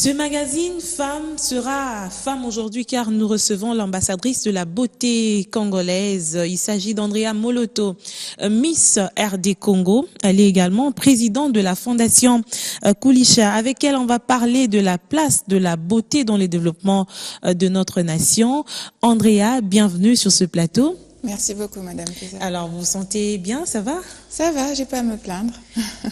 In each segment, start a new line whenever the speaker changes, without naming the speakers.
Ce magazine Femme sera femme aujourd'hui car nous recevons l'ambassadrice de la beauté congolaise. Il s'agit d'Andrea Moloto, Miss RD Congo. Elle est également présidente de la fondation Kulisha. Avec elle, on va parler de la place de la beauté dans le développement de notre nation. Andrea, bienvenue sur ce plateau.
Merci beaucoup, Madame Keza.
Alors, vous vous sentez bien, ça va?
Ça va, j'ai pas à me plaindre.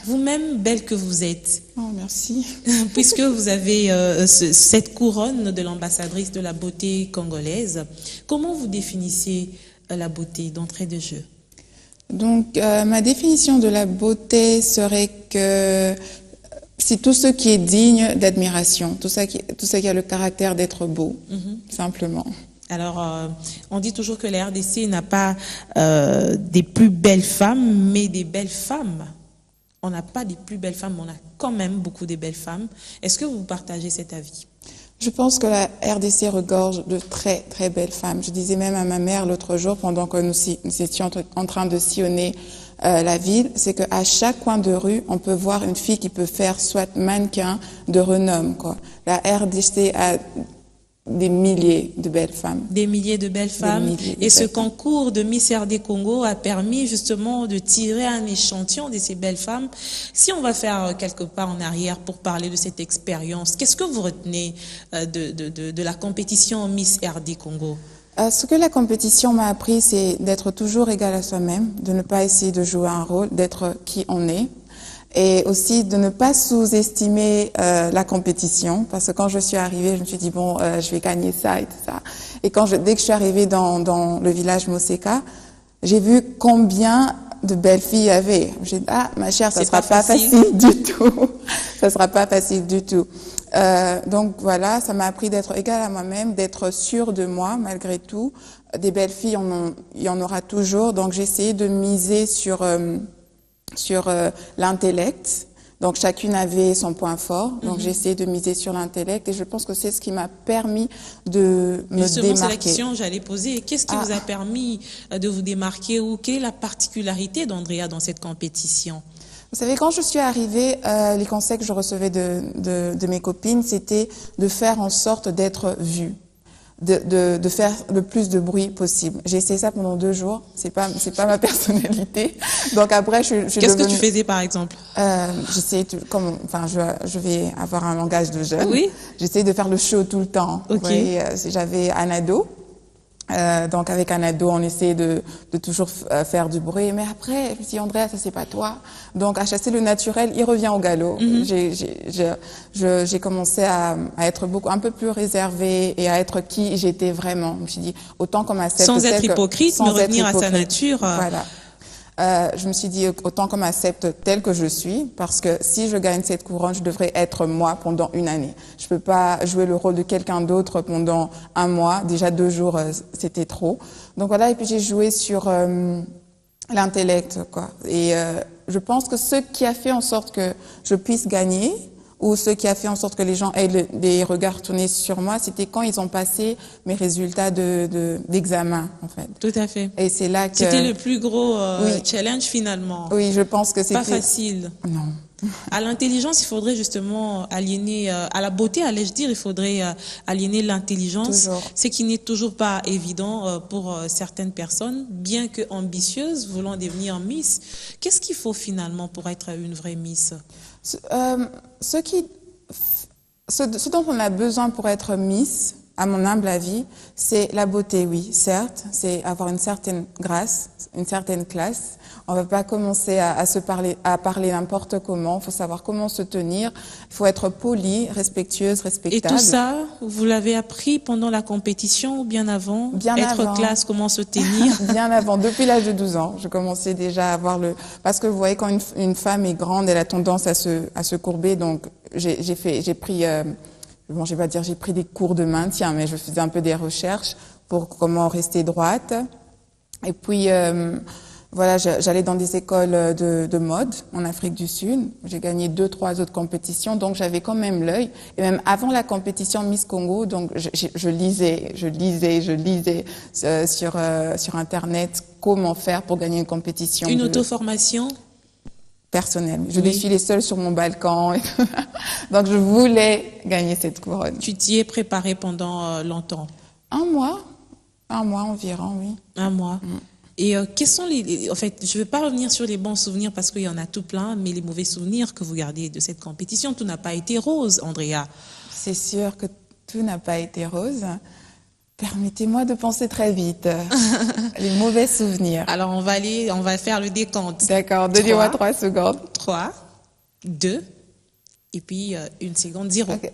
Vous-même, belle que vous êtes.
Oh, merci.
Puisque vous avez cette couronne de l'ambassadrice de la beauté congolaise, comment vous définissez la beauté d'entrée de jeu?
Donc, ma définition de la beauté serait que c'est tout ce qui est digne d'admiration, tout ça qui a le caractère d'être beau, simplement.
Alors, on dit toujours que la RDC n'a pas des plus belles femmes, mais des belles femmes. On n'a pas des plus belles femmes, mais on a quand même beaucoup de belles femmes. Est-ce que vous partagez cet avis?
Je pense que la RDC regorge de très, très belles femmes. Je disais même à ma mère l'autre jour, pendant que nous étions en train de sillonner la ville, c'est qu'à chaque coin de rue, on peut voir une fille qui peut faire soit mannequin de renom, quoi. La RDC a des milliers de belles femmes.
Des milliers de belles femmes. Et ce concours de Miss RD Congo a permis justement de tirer un échantillon de ces belles femmes. Si on va faire quelques pas en arrière pour parler de cette expérience, qu'est-ce que vous retenez de la compétition Miss RD Congo?
Ce que la compétition m'a appris, c'est d'être toujours égal à soi-même, de ne pas essayer de jouer un rôle, d'être qui on est. Et aussi de ne pas sous-estimer la compétition, parce que quand je suis arrivée, je me suis dit bon, je vais gagner ça et tout ça. Et dès que je suis arrivée dans le village Moseka, j'ai vu combien de belles filles il y avait. J'ai dit ma chère, ça sera pas facile du tout. Ça sera pas facile du tout. Donc voilà, ça m'a appris d'être égale à moi-même, d'être sûre de moi malgré tout. Des belles filles, il y en aura toujours. Donc j'ai essayé de miser sur l'intellect. Donc chacune avait son point fort. Donc j'ai essayé de miser sur l'intellect et je pense que c'est ce qui m'a permis de me démarquer.
C'est la question que j'allais poser. Qu'est-ce qui vous a permis de vous démarquer ou quelle est la particularité d'Andrea dans cette compétition?
Vous savez, quand je suis arrivée, les conseils que je recevais de mes copines, c'était de faire en sorte d'être vue. De faire le plus de bruit possible. J'ai essayé ça pendant 2 jours. C'est pas ma personnalité. Donc après,
Qu'est-ce que tu faisais par exemple?
J'essayais je vais avoir un langage de jeune.
Oui.
J'essayais de faire le show tout le temps.
Ok.
J'avais un ado. Donc avec un ado, on essayait de toujours faire du bruit. Mais après, je me suis dit, Andrea, ça c'est pas toi. Donc à chasser le naturel, il revient au galop. J'ai commencé à être un peu plus réservée et à être qui j'étais vraiment. Je me suis dit, autant qu'on m'accepte.
Sans être hypocrite, mais revenir à sa nature.
Voilà. Je me suis dit, autant qu'on m'accepte telle que je suis, parce que si je gagne cette couronne, je devrais être moi pendant 1 année. Je peux pas jouer le rôle de quelqu'un d'autre pendant 1 mois. Déjà 2 jours, c'était trop. Donc voilà, et puis j'ai joué sur l'intellect, quoi. Et je pense que ce qui a fait en sorte que je puisse gagner, ou ce qui a fait en sorte que les gens aient des regards tournés sur moi, c'était quand ils ont passé mes résultats d'examen, en fait.
Tout à fait.
Et c'est là que...
C'était le plus gros challenge finalement.
Oui, je pense que c'était...
Pas facile.
Non.
À l'intelligence, il faudrait justement aliéner, à la beauté, allais-je dire, il faudrait aliéner l'intelligence. Ce qui n'est toujours pas évident pour certaines personnes, bien que ambitieuses, voulant devenir Miss. Qu'est-ce qu'il faut finalement pour être une vraie Miss?
Ce dont on a besoin pour être Miss, à mon humble avis, c'est la beauté, oui, certes, c'est avoir une certaine grâce, une certaine classe. On ne va pas commencer à parler n'importe comment. Il faut savoir comment se tenir. Il faut être poli, respectueuse, respectable.
Et tout ça, vous l'avez appris pendant la compétition ou bien avant? Être classe, comment se tenir?
Bien avant. Depuis l'âge de 12 ans, je commençais déjà à avoir parce que vous voyez, quand une femme est grande, elle a tendance à se courber. Donc, j'ai pris des cours de maintien, mais je faisais un peu des recherches pour comment rester droite. Et puis, voilà, j'allais dans des écoles de mode en Afrique du Sud. J'ai gagné 2-3 autres compétitions, donc j'avais quand même l'œil. Et même avant la compétition Miss Congo, donc je lisais sur Internet comment faire pour gagner une compétition.
Une auto-formation?
personnel. Je
Oui.
défilais seule sur mon balcon. Donc, je voulais gagner cette couronne.
Tu t'y es préparée pendant longtemps?
Un mois environ, oui.
Un mois. Et quels sont en fait, je ne vais pas revenir sur les bons souvenirs parce qu'il y en a tout plein, mais les mauvais souvenirs que vous gardez de cette compétition, tout n'a pas été rose, Andrea.
C'est sûr que tout n'a pas été rose. Permettez-moi de penser très vite. Les mauvais souvenirs.
Alors, on va faire le décompte.
D'accord, donnez-moi 3 secondes.
3, 2, et puis 1 seconde, 0.
Okay.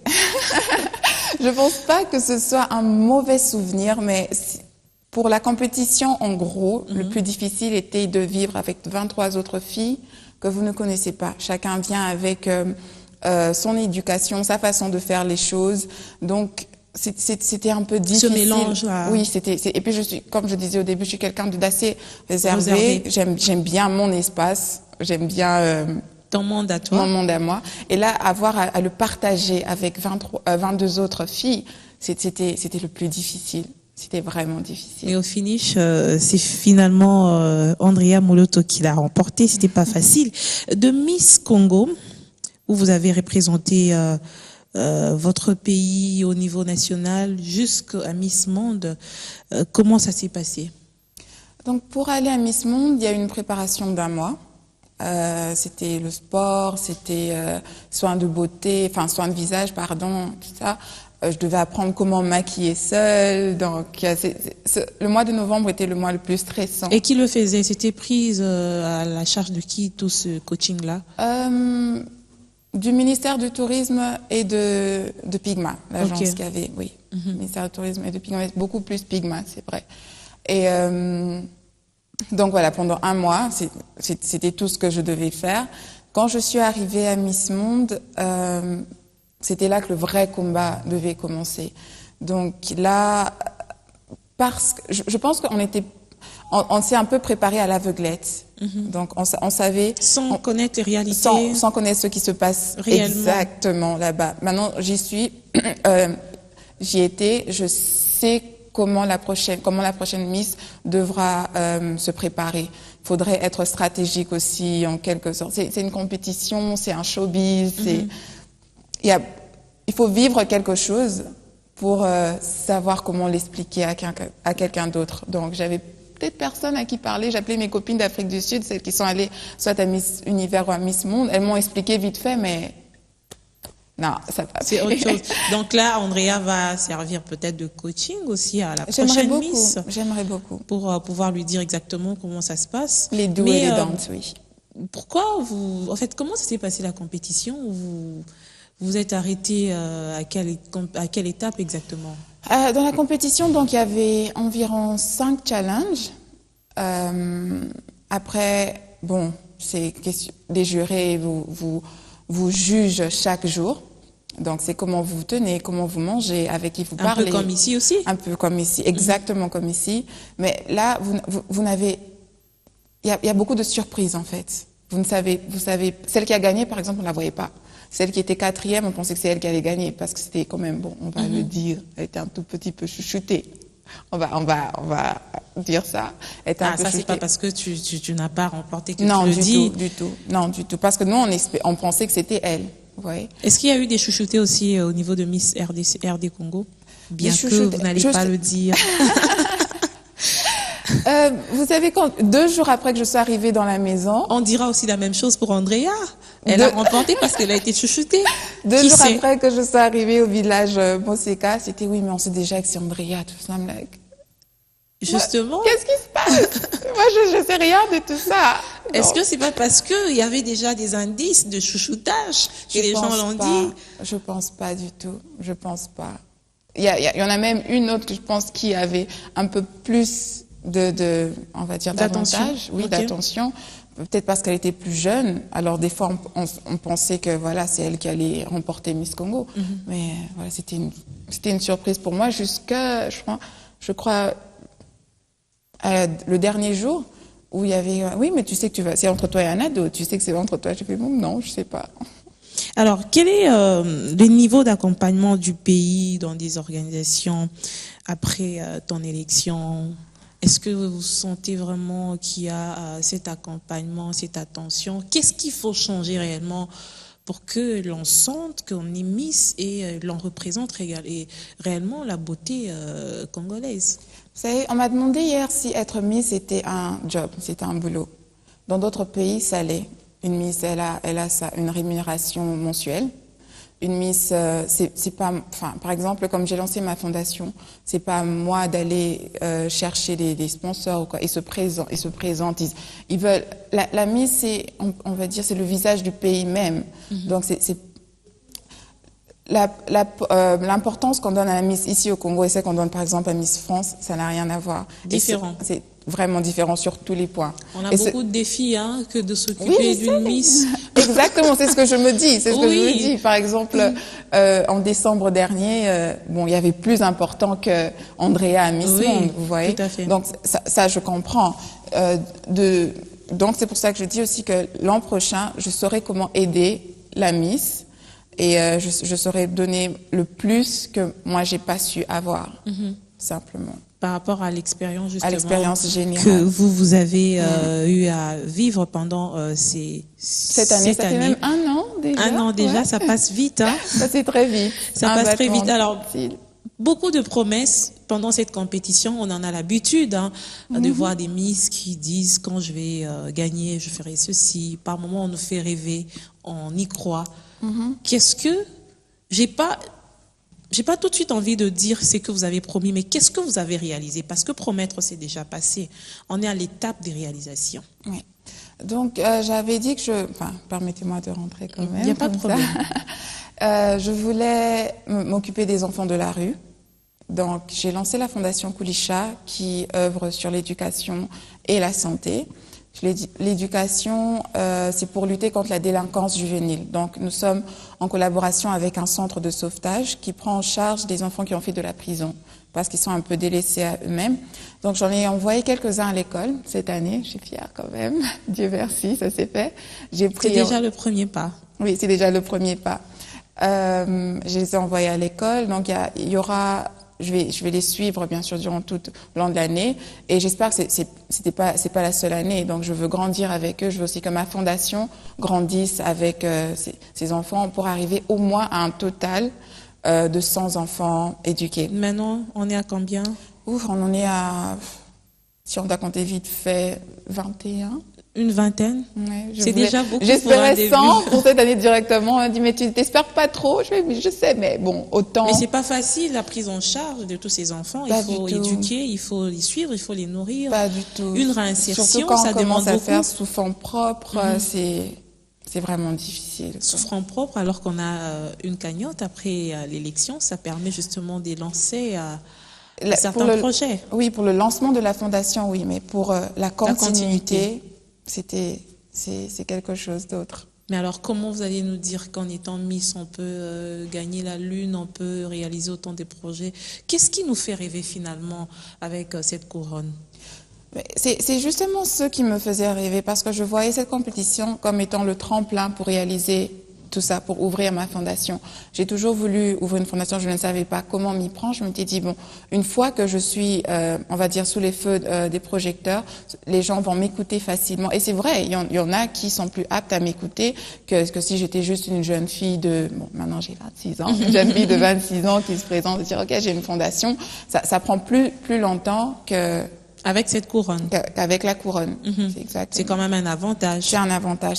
Je pense pas que ce soit un mauvais souvenir, mais pour la compétition, en gros, le plus difficile était de vivre avec 23 autres filles que vous ne connaissez pas. Chacun vient avec son éducation, sa façon de faire les choses. Donc, c'était un peu difficile.
Ce mélange là.
Oui, et puis comme je disais au début, je suis quelqu'un d'assez réservé. J'aime bien mon espace. J'aime bien
ton monde à toi.
Mon monde à moi. Et là, avoir à le partager avec 22 autres filles, c'était le plus difficile. C'était vraiment difficile.
Et au finish, c'est finalement Andrea Moloto qui l'a remporté. C'était pas facile. De Miss Congo, où vous avez représenté votre pays au niveau national jusqu'à Miss Monde, comment ça s'est passé?
Donc, pour aller à Miss Monde, il y a eu une préparation d'1 mois. C'était le sport, c'était soins de beauté, enfin soins de visage, pardon, tout ça. Je devais apprendre comment maquiller seule. Donc, le mois de novembre était le mois le plus stressant.
Et qui le faisait? C'était prise à la charge de qui, tout ce coaching-là?
Du ministère du Tourisme et de Pigma, l'agence
Okay.
qui avait, oui. Ministère du Tourisme et de Pigma, beaucoup plus Pigma, c'est vrai. Et donc voilà, pendant 1 mois, c'était tout ce que je devais faire. Quand je suis arrivée à Miss Monde, c'était là que le vrai combat devait commencer. Donc là, parce que je pense on s'est un peu préparé à l'aveuglette. Donc on savait
sans connaître les réalités,
sans connaître ce qui se passe
réellement.
Exactement là-bas. Maintenant, j'y suis, j'y étais, je sais comment la prochaine Miss devra se préparer. Il faudrait être stratégique aussi en quelque sorte. C'est une compétition, c'est un showbiz, il faut vivre quelque chose pour savoir comment l'expliquer à quelqu'un d'autre. Donc, j'avais peut-être personne à qui parler. J'appelais mes copines d'Afrique du Sud, celles qui sont allées soit à Miss Univers ou à Miss Monde. Elles m'ont expliqué vite fait, mais non, ça passe.
C'est autre chose. Donc là, Andrea va servir peut-être de coaching aussi à la prochaine Miss.
J'aimerais beaucoup.
Pour pouvoir lui dire exactement comment ça se passe.
Les doux et les dantes, oui.
Pourquoi en fait, comment ça s'est passé la compétition? Vous êtes arrêté à quelle étape exactement?
Dans la compétition, donc, il y avait environ 5 challenges. Après, bon, les jurés vous jugent chaque jour. Donc, c'est comment vous vous tenez, comment vous mangez, avec qui vous parlez.
Un peu comme ici aussi?
Un peu comme ici, exactement comme ici. Mais là, vous n'avez... Il y a beaucoup de surprises, en fait. Vous savez, celle qui a gagné, par exemple, on ne la voyait pas. Celle qui était 4e, on pensait que c'est elle qui allait gagner parce que c'était quand même, bon, on va le dire, elle était un tout petit peu chouchoutée. On va dire ça. Elle était un peu
ça,
chouchoutée.
c'est pas parce que tu n'as pas remporté que
non,
tu le dis.
Non, du tout. Parce que nous, on pensait que c'était elle. Vous voyez.
Est-ce qu'il y a eu des chouchoutés aussi au niveau de Miss RD Congo? Bien que vous n'allez pas le dire.
Vous savez, 2 jours après que je suis arrivée dans la maison...
On dira aussi la même chose pour Andrea. Elle a remporté parce qu'elle a été chouchoutée.
2 jours après que je suis arrivée au village Moseka, c'était oui, mais on sait déjà que c'est Andrea, tout ça.
Justement.
Qu'est-ce qui se passe? Moi, je sais rien de tout ça.
Est-ce que c'est pas parce qu'il y avait déjà des indices de chouchoutage que les gens l'ont dit?
Je pense pas du tout. Je pense pas. Il y en a même une autre, je pense, qui avait un peu plus on va dire, d'avantage, oui, okay. D'attention. Peut-être parce qu'elle était plus jeune. Alors, des fois, on pensait que, voilà, c'est elle qui allait remporter Miss Congo. Mais, voilà, c'était une surprise pour moi jusqu'à, je crois, le dernier jour où il y avait, oui, mais tu sais que c'est entre toi et un ado. Tu sais que c'est entre toi. J'ai fait, bon, non, je sais pas.
Alors, quel est le niveau d'accompagnement du pays dans des organisations après ton élection? Est-ce que vous sentez vraiment qu'il y a cet accompagnement, cette attention? Qu'est-ce qu'il faut changer réellement pour que l'on sente qu'on est Miss et l'on représente réellement la beauté congolaise?
Vous savez, on m'a demandé hier si être Miss était un job, c'était un boulot. Dans d'autres pays, ça l'est. Une Miss, elle a une rémunération mensuelle. Une Miss, c'est pas, enfin, par exemple, comme j'ai lancé ma fondation, c'est pas moi d'aller chercher des sponsors ou quoi. Ils se présentent. Ils veulent. La Miss, c'est, on va dire, c'est le visage du pays même. Donc c'est l'importance qu'on donne à la Miss ici au Congo et celle qu'on donne par exemple à Miss France, ça n'a rien à voir.
Différent.
C'est vraiment différent sur tous les points.
On a beaucoup de défis que de s'occuper d'une Miss.
Exactement, c'est ce que je me dis. C'est ce que je me dis. Par exemple, en décembre dernier, bon, il y avait plus important que Andrea à Miss Monde, vous voyez.
Tout à fait.
Donc ça je comprends. Donc c'est pour ça que je dis aussi que l'an prochain, je saurai comment aider la Miss. Et je saurais donner le plus que moi j'ai pas su avoir, simplement.
Par rapport à l'expérience justement,
à l'expérience générale
que vous avez eu à vivre pendant
cette année. Ça fait même 1 an déjà.
1 an déjà, ouais. Ça passe vite. Hein.
Ça passe très vite.
Ça passe très vite. Alors, beaucoup de promesses pendant cette compétition. On en a l'habitude de voir des Miss qui disent quand je vais gagner, je ferai ceci. Par moments, on nous fait rêver, on y croit. Qu'est-ce que j'ai pas tout de suite envie de dire ce que vous avez promis, mais qu'est-ce que vous avez réalisé? Parce que promettre, c'est déjà passé. On est à l'étape des réalisations.
Oui. Donc, j'avais dit que enfin, permettez-moi de rentrer quand même.
Il n'y a pas de problème.
Je voulais m'occuper des enfants de la rue. Donc, j'ai lancé la Fondation Kulisha qui œuvre sur l'éducation et la santé. L'éducation, c'est pour lutter contre la délinquance juvénile. Donc, nous sommes en collaboration avec un centre de sauvetage qui prend en charge des enfants qui ont fait de la prison parce qu'ils sont un peu délaissés à eux-mêmes. Donc, j'en ai envoyé quelques-uns à l'école cette année. Je suis fière quand même. Dieu merci, ça s'est fait.
C'est déjà le premier pas.
Oui, c'est déjà le premier pas. Je les ai envoyés à l'école. Donc, il y aura... Je vais les suivre, bien sûr, durant tout le long de l'année. Et j'espère que c'est pas la seule année. Donc, je veux grandir avec eux. Je veux aussi que ma fondation grandisse avec ces enfants pour arriver au moins à un total de 100 enfants éduqués.
Maintenant, on est à combien?
Ouf, on en est à, si on doit compter vite fait, 21.
Une vingtaine?
Ouais,
c'est déjà beaucoup.
J'espérais 100 pour cette année directement. On m'a dit, mais tu t'espères pas trop? Je sais, mais bon, autant.
Mais c'est pas facile, la prise en charge de tous ces enfants.
Pas
il faut éduquer, il faut les suivre, il faut les nourrir.
Pas du tout.
Une réinsertion,
surtout quand
ça
on
demande
commence à
beaucoup.
faire sous fonds propres, c'est vraiment difficile.
Sous fonds propres, alors qu'on a une cagnotte après l'élection, ça permet justement de lancer certains projets.
Oui, pour le lancement de la fondation, oui, mais pour la continuité. C'est quelque chose d'autre.
Mais alors, comment vous allez nous dire qu'en étant Miss, on peut gagner la Lune, on peut réaliser autant de projets? Qu'est-ce qui nous fait rêver finalement avec cette couronne?
C'est justement ce qui me faisait rêver, parce que je voyais cette compétition comme étant le tremplin pour réaliser tout ça, pour ouvrir ma fondation. J'ai toujours voulu ouvrir une fondation, je ne savais pas comment m'y prendre. Je m'étais dit, bon, une fois que je suis, on va dire, sous les feux des projecteurs, les gens vont m'écouter facilement. Et c'est vrai, il y en a qui sont plus aptes à m'écouter que si j'étais juste une jeune fille bon, maintenant j'ai 26 ans, une jeune fille de 26 ans qui se présente et dire, OK, j'ai une fondation. Ça prend plus longtemps
avec cette couronne.
Avec la couronne.
C'est quand même un avantage.
C'est un avantage,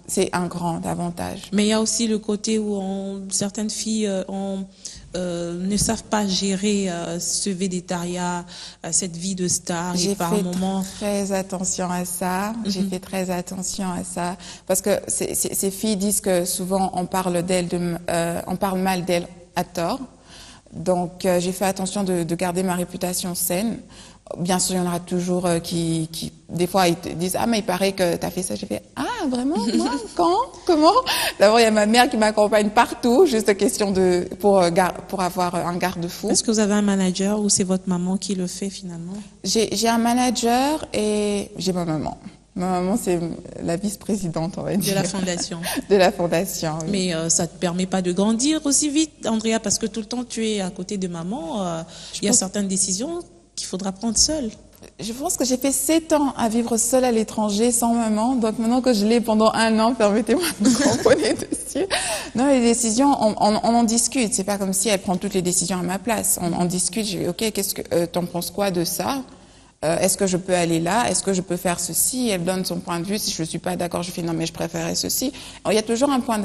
c'est un grand avantage.
Mais il y a aussi le côté où certaines filles ne savent pas gérer ce védétariat, cette vie de star.
J'ai fait très attention à ça. J'ai fait très attention à ça. Parce que ces filles disent que souvent on parle on parle mal d'elles à tort. Donc j'ai fait attention de garder ma réputation saine. Bien sûr, il y en aura toujours qui des fois, ils te disent « Ah, mais il paraît que tu as fait ça. » J'ai fait « Ah, vraiment? Moi? Quand? Comment ?» D'abord, il y a ma mère qui m'accompagne partout, juste question pour avoir un garde-fou.
Est-ce que vous avez un manager ou c'est votre maman qui le fait finalement?
J'ai un manager et j'ai ma maman. Ma maman, c'est la vice-présidente, on va dire.
De la fondation.
De la fondation, oui.
Mais ça ne te permet pas de grandir aussi vite, Andrea, parce que tout le temps, tu es à côté de maman. Il y a certaines décisions qu'il faudra prendre seule.
Je pense que j'ai fait 7 ans à vivre seule à l'étranger sans maman. Donc maintenant que je l'ai pendant 1 an, permettez-moi de me cramponner dessus. Non, les décisions, on en discute. C'est pas comme si elle prend toutes les décisions à ma place. On discute. Je dis, ok, qu'est-ce que t'en penses quoi de ça? Est-ce que je peux aller là? Est-ce que je peux faire ceci? Elle donne son point de vue. Si je suis pas d'accord, je fais non, mais je préférais ceci. Alors, il y a toujours un point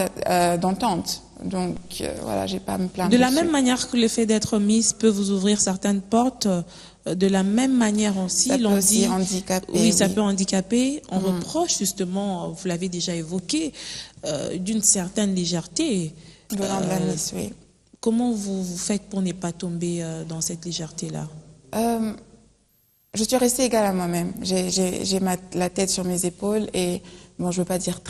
d'entente. Donc voilà, j'ai pas à me plaindre.
De la même manière que le fait d'être Miss peut vous ouvrir certaines portes, de la même manière aussi,
ça peut
l'on
aussi
dit,
handicaper.
oui, ça peut handicaper. On reproche justement, vous l'avez déjà évoqué, d'une certaine légèreté.
Venant de la Miss, oui.
Comment vous faites pour ne pas tomber dans cette légèreté-là?
Je suis restée égale à moi-même. J'ai la tête sur mes épaules et, bon, je veux pas dire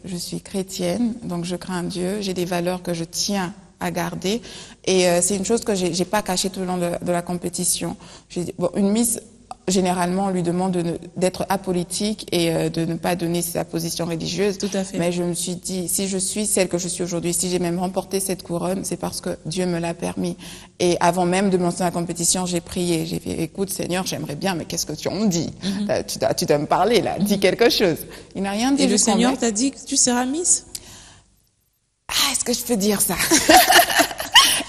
je suis chrétienne, donc je crains Dieu, j'ai des valeurs que je tiens à garder et c'est une chose que j'ai pas cachée tout le long de la compétition. Bon, une Miss, généralement, on lui demande d'être apolitique et de ne pas donner sa position religieuse.
Tout à fait.
Mais je me suis dit, si je suis celle que je suis aujourd'hui, si j'ai même remporté cette couronne, c'est parce que Dieu me l'a permis. Et avant même de me lancer dans la compétition, j'ai prié. J'ai fait, écoute Seigneur, j'aimerais bien, mais qu'est-ce que tu en dis? Tu dois me parler là, dis quelque chose. Il n'a rien dit.
Et le Seigneur t'a dit que tu seras Miss?
Ah, est-ce que je peux dire ça?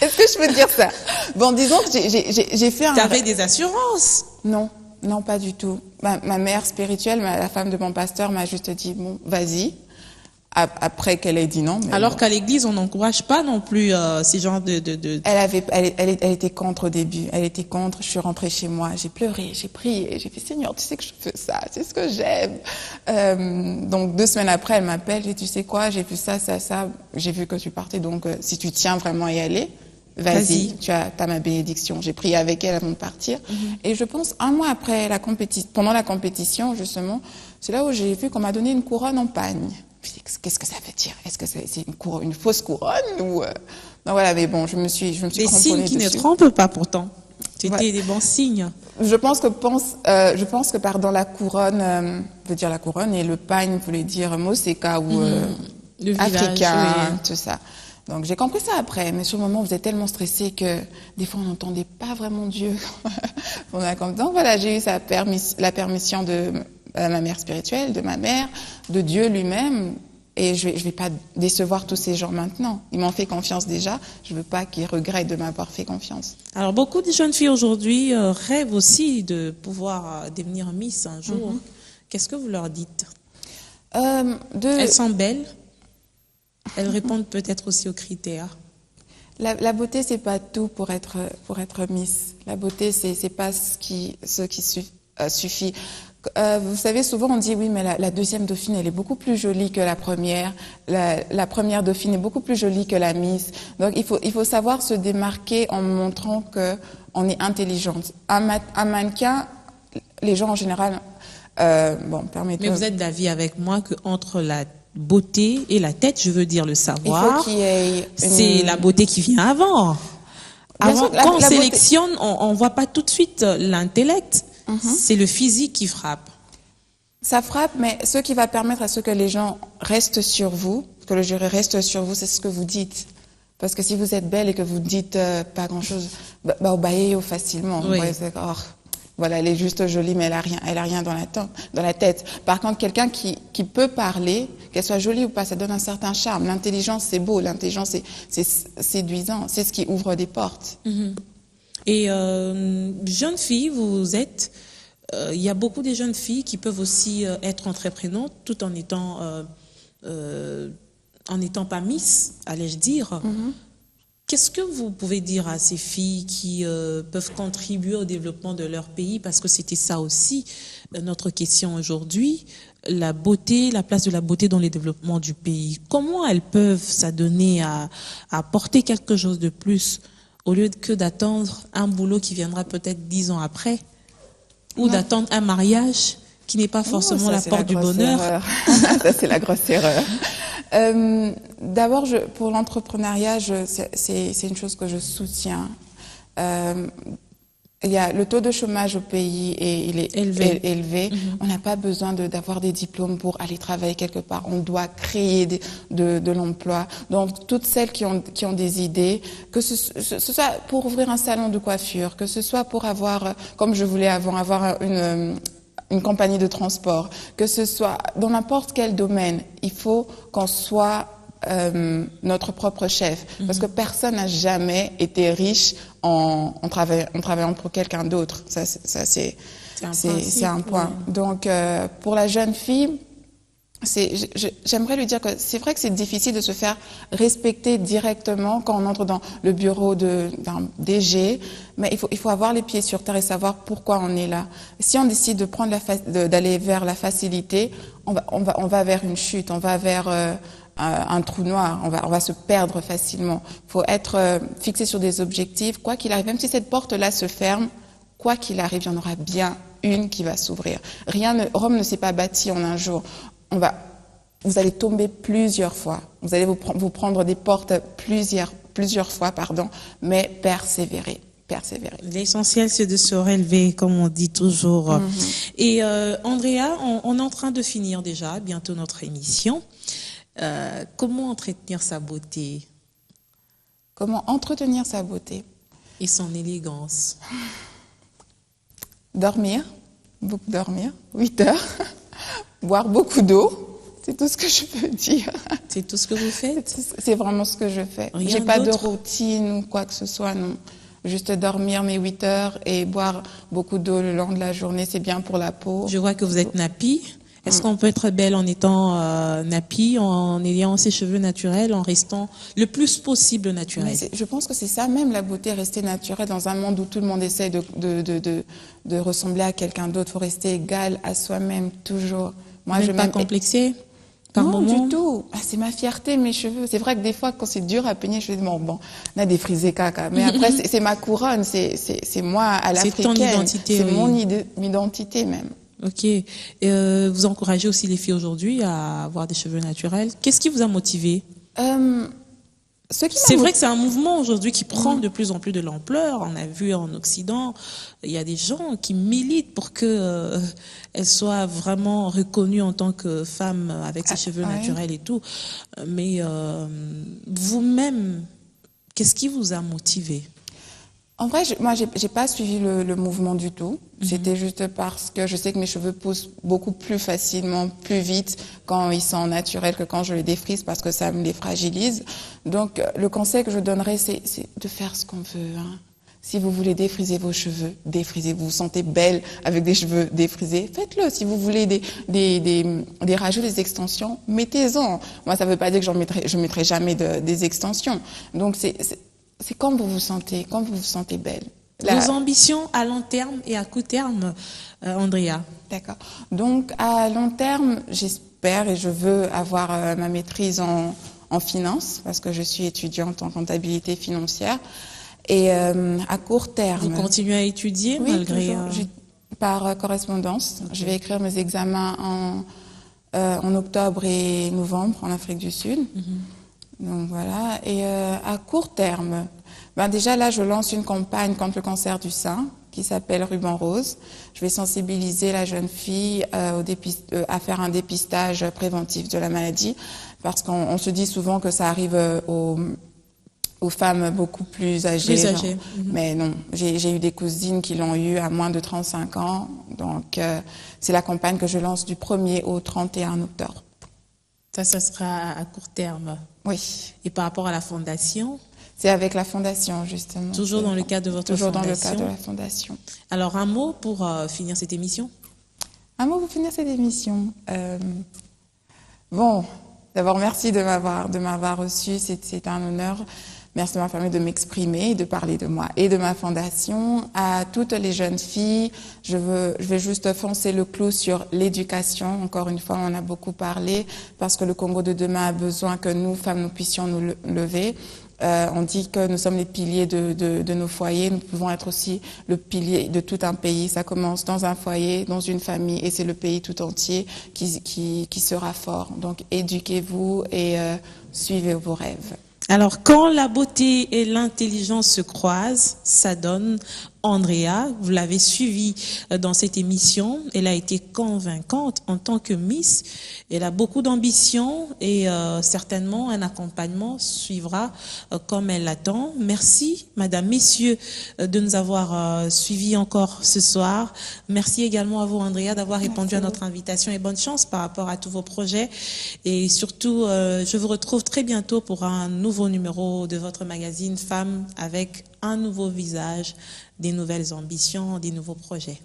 Est-ce que je peux dire ça? Bon, disons que j'ai fait un...
T'avais des assurances?
Non, pas du tout. Ma mère spirituelle, la femme de mon pasteur, m'a juste dit, bon, vas-y. Après qu'elle ait dit non. Mais
alors
bon.
qu'à l'église, on n'encourage pas non plus ces genres de...
Elle était contre au début. Elle était contre. Je suis rentrée chez moi. J'ai pleuré, j'ai prié. J'ai fait, Seigneur, tu sais que je fais ça. C'est ce que j'aime. Donc 2 semaines après, elle m'appelle. J'ai dit, tu sais quoi, j'ai vu ça. J'ai vu que tu partais. Donc si tu tiens vraiment à y aller, vas-y. Tu as ma bénédiction. J'ai prié avec elle avant de partir. Et je pense 1 mois après pendant la compétition, justement, c'est là où j'ai vu qu'on m'a donné une couronne en pagne. Qu'est-ce que ça veut dire? Est-ce que c'est une fausse couronne ou Non, voilà, mais bon, je me suis cramponnée dessus.
Des signes qui ne trompent pas pourtant. C'était des bons signes.
Je pense que pardon, la couronne veut dire la couronne et le pagne voulait dire moseka ou africain, oui. Tout ça. Donc j'ai compris ça après, mais sur le moment, vous êtes tellement stressé que des fois on n'entendait pas vraiment Dieu. Donc voilà, j'ai eu la permission de ma mère spirituelle, de ma mère, de Dieu lui-même. Et je vais pas décevoir tous ces gens maintenant. Ils m'ont fait confiance déjà. Je veux pas qu'ils regrettent de m'avoir fait confiance.
Alors, beaucoup de jeunes filles aujourd'hui rêvent aussi de pouvoir devenir Miss un jour. Qu'est-ce que vous leur dites? Elles sont belles. Elles répondent peut-être aussi aux critères.
La beauté, c'est pas tout pour être Miss. La beauté, c'est pas ce qui suffit. Vous savez, souvent on dit oui, mais la deuxième dauphine, elle est beaucoup plus jolie que la première. La première dauphine est beaucoup plus jolie que la Miss. Donc il faut savoir se démarquer en montrant que on est intelligente. Un mannequin, les gens en général, permettez-moi.
Mais vous êtes d'avis avec moi que entre la beauté et la tête, je veux dire le savoir, c'est la beauté qui vient avant. Avant, quand on sélectionne, on voit pas tout de suite l'intellect. C'est le physique qui frappe.
Ça frappe, mais ce qui va permettre à ce que les gens restent sur vous, que le jury reste sur vous, c'est ce que vous dites. Parce que si vous êtes belle et que vous dites pas grand-chose, obéissez facilement.
Oui.
Voilà, elle est juste jolie, mais elle a rien dans la tête. Par contre, quelqu'un qui peut parler, qu'elle soit jolie ou pas, ça donne un certain charme. L'intelligence, c'est beau. L'intelligence, c'est séduisant. C'est ce qui ouvre des portes.
Et jeune fille, vous êtes, il y a beaucoup de jeunes filles qui peuvent aussi être entreprenantes tout en étant pas Miss, allais-je dire. Qu'est-ce que vous pouvez dire à ces filles qui peuvent contribuer au développement de leur pays? Parce que c'était ça aussi notre question aujourd'hui, la beauté, la place de la beauté dans le développement du pays. Comment elles peuvent s'adonner à apporter quelque chose de plus au lieu que d'attendre un boulot qui viendra peut-être 10 ans après, ou d'attendre un mariage qui n'est pas forcément la porte du bonheur.
Ça, c'est la grosse erreur. D'abord, pour l'entrepreneuriat, c'est une chose que je soutiens. Il y a le taux de chômage au pays et il est élevé. On n'a pas besoin d'avoir des diplômes pour aller travailler quelque part. On doit créer de l'emploi. Donc, toutes celles qui ont des idées, que ce soit pour ouvrir un salon de coiffure, que ce soit pour avoir, comme je voulais avant, avoir une compagnie de transport, que ce soit dans n'importe quel domaine, il faut qu'on soit notre propre chef, parce que personne n'a jamais été riche en travaillant pour quelqu'un d'autre. Ça c'est un point. Donc pour la jeune fille, j'aimerais lui dire que c'est vrai que c'est difficile de se faire respecter directement quand on entre dans le bureau d'un DG, mais il faut avoir les pieds sur terre et savoir pourquoi on est là. Si on décide de prendre d'aller vers la facilité, on va vers une chute, on va vers un trou noir, on va se perdre facilement. Il faut être fixé sur des objectifs, quoi qu'il arrive, même si cette porte-là se ferme, quoi qu'il arrive, il y en aura bien une qui va s'ouvrir. Rome ne s'est pas bâti en un jour. Vous allez tomber plusieurs fois. Vous allez vous prendre des portes plusieurs fois, mais persévérer.
L'essentiel, c'est de se relever, comme on dit toujours. Et Andrea, on est en train de finir déjà bientôt notre émission. Comment entretenir sa beauté?
Comment entretenir sa beauté?
Et son élégance?
Dormir, beaucoup dormir, 8 heures, boire beaucoup d'eau, c'est tout ce que je peux dire.
C'est tout ce que vous faites?
C'est vraiment ce que je fais. J'ai pas de routine ou quoi que ce soit, non. Juste dormir mes 8 heures et boire beaucoup d'eau le long de la journée, c'est bien pour la peau.
Je vois que vous êtes nappie. Est-ce qu'on peut être belle en étant nappie, en ayant ses cheveux naturels, en restant le plus possible naturel?
Je pense que c'est ça même la beauté, rester naturelle dans un monde où tout le monde essaie de ressembler à quelqu'un d'autre. Il faut rester égal à soi-même toujours.
Moi, je pas complexée par
non,
moment?
Du tout. Ah, c'est ma fierté, mes cheveux. C'est vrai que des fois, quand c'est dur à peigner, je me dis bon, on a des frisés caca. Mais après, c'est ma couronne, c'est moi à l'africaine.
C'est ton identité.
C'est mon identité même.
Ok. Vous encouragez aussi les filles aujourd'hui à avoir des cheveux naturels. Qu'est-ce qui vous a motivé? C'est vrai que c'est un mouvement aujourd'hui qui prend de plus en plus de l'ampleur. On a vu en Occident, il y a des gens qui militent pour que elles soient vraiment reconnues en tant que femmes avec ses cheveux naturels et tout. Mais vous-même, qu'est-ce qui vous a motivé?
En vrai, moi, j'ai pas suivi le mouvement du tout. C'était juste parce que je sais que mes cheveux poussent beaucoup plus facilement, plus vite quand ils sont naturels que quand je les défrise parce que ça me les fragilise. Donc, le conseil que je donnerais, c'est de faire ce qu'on veut. Hein. Si vous voulez défriser vos cheveux, défrisez. Vous vous sentez belle avec des cheveux défrisés, faites-le. Si vous voulez des rajouts, des extensions, mettez-en. Moi, ça veut pas dire que je mettrai jamais des extensions. Donc, c'est quand vous vous sentez belle.
Vos ambitions à long terme et à court terme, Andrea?
D'accord. Donc, à long terme, j'espère et je veux avoir ma maîtrise en finance, parce que je suis étudiante en comptabilité financière. Et à court terme...
Vous continuez à étudier malgré...
Par correspondance. Okay. Je vais écrire mes examens en octobre et novembre en Afrique du Sud. Donc voilà, et à court terme, déjà là je lance une campagne contre le cancer du sein qui s'appelle Ruban Rose. Je vais sensibiliser la jeune fille à faire un dépistage préventif de la maladie parce qu'on se dit souvent que ça arrive aux femmes beaucoup plus âgées. Mais non, j'ai eu des cousines qui l'ont eu à moins de 35 ans, donc c'est la campagne que je lance du 1er au 31 octobre.
Ça sera à court terme.
Oui.
Et par rapport à la fondation?
C'est avec la fondation, justement.
Toujours dans le cadre de votre
fondation?
Toujours
dans le cadre de la fondation.
Alors, un mot pour finir cette émission?
Un mot pour finir cette émission. Bon, d'abord, merci de m'avoir reçu. C'est un honneur. Merci de m'avoir permis de m'exprimer, de parler de moi et de ma fondation. À toutes les jeunes filles, je vais juste foncer le clou sur l'éducation. Encore une fois, on en a beaucoup parlé parce que le Congo de demain a besoin que nous, femmes, nous puissions nous lever. On dit que nous sommes les piliers de nos foyers. Nous pouvons être aussi le pilier de tout un pays. Ça commence dans un foyer, dans une famille, et c'est le pays tout entier qui sera fort. Donc, éduquez-vous et suivez vos rêves.
Alors, quand la beauté et l'intelligence se croisent, ça donne Andrea, vous l'avez suivie dans cette émission. Elle a été convaincante en tant que Miss. Elle a beaucoup d'ambition et certainement un accompagnement suivra comme elle l'attend. Merci, Madame, Messieurs, de nous avoir suivis encore ce soir. Merci également à vous, Andrea, d'avoir répondu à notre invitation et bonne chance par rapport à tous vos projets. Et surtout, je vous retrouve très bientôt pour un nouveau numéro de votre magazine Femmes avec un nouveau visage, des nouvelles ambitions, des nouveaux projets.